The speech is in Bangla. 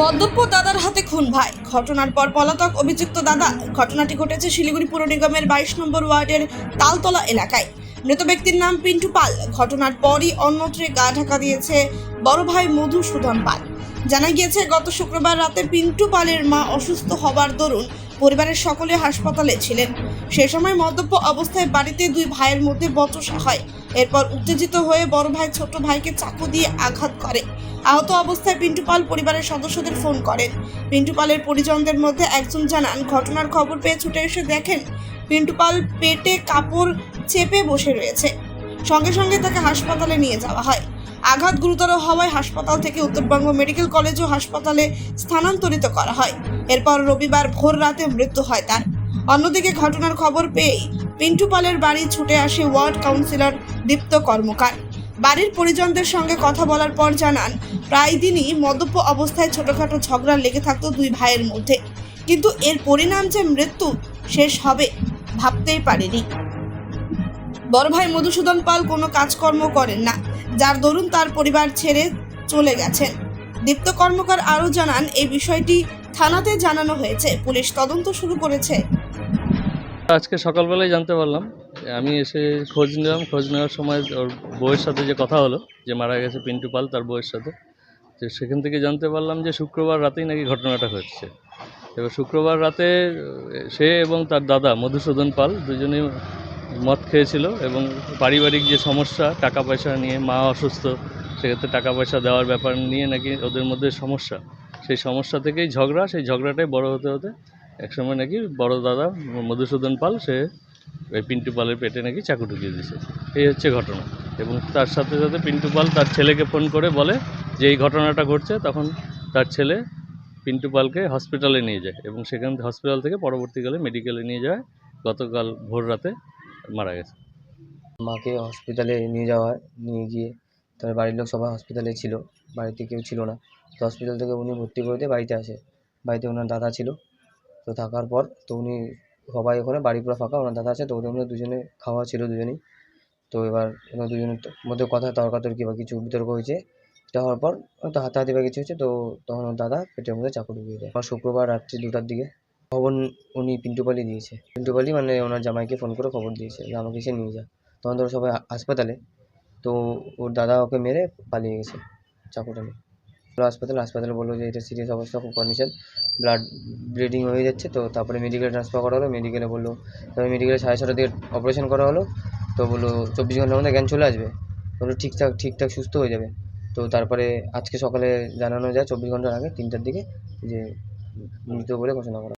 মদ্যপ দাদার হাতে খুন ভাই, ঘটনার পর পলাতক অভিযুক্ত দাদা। ঘটনাটি ঘটেছে শিলিগুড়ি পুর নিগমের 22 নম্বর ওয়ার্ডের তালতলা এলাকায়। মৃত ব্যক্তির নাম পিন্টু পাল। ঘটনার পরই অন্যত্রে গা ঢাকা দিয়েছে বড় ভাই মধুসূদন পাল। জানা গিয়েছে, গত শুক্রবার রাতে পিন্টু পালের মা অসুস্থ হবার দরুন পরিবারের সকলে হাসপাতালে ছিলেন। সে সময় মদ্যপ অবস্থায় বাড়িতে দুই ভাইয়ের মধ্যে বচসা হয়। এরপর উত্তেজিত হয়ে বড় ভাই ছোট ভাইকে চাকু দিয়ে আঘাত করে। আহত অবস্থায় পিন্টু পাল পরিবারের সদস্যদের ফোন করেন। পিন্টু পালের পরিজনদের মধ্যে একজন জানান, ঘটনার খবর পেয়ে ছুটে এসে দেখেন পিন্টু পাল পেটে কাপড় চেপে বসে রয়েছে। সঙ্গে সঙ্গে তাকে হাসপাতালে নিয়ে যাওয়া হয়। আঘাত গুরুতর হওয়ায় হাসপাতাল থেকে উত্তরবঙ্গ মেডিকেল কলেজ ও হাসপাতালে স্থানান্তরিত করা হয়। এরপর রবিবার ভোর রাতে মৃত্যু হয় তার। অন্যদিকে ঘটনার খবর পেয়েই পিন্টু পালের বাড়ি ছুটে আসে ওয়ার্ড কাউন্সিলর দীপ্ত কর্মকার। বাড়ির পরিজনদের সঙ্গে কথা বলার পর জানান, প্রায় দিনই মদ্যপ অবস্থায় ছোটখাটো ঝগড়া লেগে থাকতো দুই ভাইয়ের মধ্যে, কিন্তু এর পরিণাম যে মৃত্যু শেষ হবে ভাবতেই পারেনি। বড় ভাই মধুসূদন পাল কোনো কাজকর্ম করেন না, যার দরুন তার পরিবার ছেড়ে চলে গেছেন। দীপ্ত কর্মকার আরও জানান, এই বিষয়টি থানাতে জানানো হয়েছে, পুলিশ তদন্ত শুরু করেছে। আজকে সকালবেলায় জানতে পারলাম। আমি এসে খোঁজ নিলাম। খোঁজ নেওয়ার সময় ওর বউয়ের সাথে যে কথা হলো, যে মারা গেছে পিন্টু পাল তার বউয়ের সাথে, তো সেখান থেকে জানতে পারলাম যে শুক্রবার রাতেই নাকি ঘটনাটা ঘটছে। এবার শুক্রবার রাতে সে এবং তার দাদা মধুসূদন পাল দুজনেই মদ খেয়েছিল এবং পারিবারিক যে সমস্যা, টাকা পয়সা নিয়ে, মা অসুস্থ, সেক্ষেত্রে টাকা পয়সা দেওয়ার ব্যাপার নিয়ে নাকি ওদের মধ্যে সমস্যা। সেই সমস্যা থেকেই ঝগড়া। সেই ঝগড়াটাই বড় হতে হতে একসময় নাকি বড় দাদা মধুসূদন পাল সে ওই পিন্টু পালের পেটে নাকি চাকু ঢুকিয়ে দিয়েছে। এই হচ্ছে ঘটনা। এবং তার সাথে সাথে পিন্টু পাল তার ছেলেকে ফোন করে বলে যে এই ঘটনাটা ঘটছে। তখন তার ছেলে পিন্টু পালকে হসপিটালে নিয়ে যায় এবং সেখান হসপিটাল থেকে পরবর্তীকালে মেডিকেলে নিয়ে যায়। গতকাল ভোর রাতে মারা গেছে। মাকে হসপিটালে নিয়ে যাওয়া হয়। নিয়ে গিয়ে তার বাড়ির লোক সবাই হসপিটালে ছিল, বাড়িতে কেউ ছিল না। তো হসপিটাল থেকে উনি ভর্তি করে দিয়ে বাড়িতে আসে। বাড়িতে ওনার দাদা ছিল। তো থাকার পর তো উনি সবাই ওখানে, বাড়ি পুরো ফাঁকা, ওনার দাদা আছে। তো ওদের মধ্যে দুজনে খাওয়া ছিল দুজনেই। তো এবার ওনার দুজনের মধ্যে কথা তর্কাতর্কি বা কিছু বিতর্ক হয়েছে। এটা হওয়ার পর হয়তো হাতাহাতি বা কিছু হয়েছে। তো তখন ওর দাদা পেটের মধ্যে চাকু ঢুকিয়ে দেয়। শুক্রবার রাত্রি 2টার দিকে খবর উনি পিন্টু পালই দিয়েছে। পিন্টু পালই মানে ওনার জামাইকে ফোন করে খবর দিয়েছে যে আমাকে এসে নিয়ে যা। তখন ধরো সবাই হাসপাতালে। তো ওর দাদা ওকে মেরে পালিয়ে গেছে চাকুটা নিয়ে। হাসপাতালে বললো যে এটা সিরিয়াস অবস্থা, খুব কন্ডিশন, ব্লাড ব্লিডিং হয়ে যাচ্ছে। তো তারপরে মেডিকেলে ট্রান্সফার করা হলো। মেডিকেলে বললো, তবে মেডিকেলে 6:30টার দিকে অপারেশন করা হলো। তো বললো 24 ঘন্টার মধ্যে জ্ঞান চলে আসবে, বললো ঠিকঠাক সুস্থ হয়ে যাবে। তো তারপরে আজকে সকালে জানানো যায় 24 ঘন্টার আগে 3টার দিকে যে মৃত বলে ঘোষণা করা।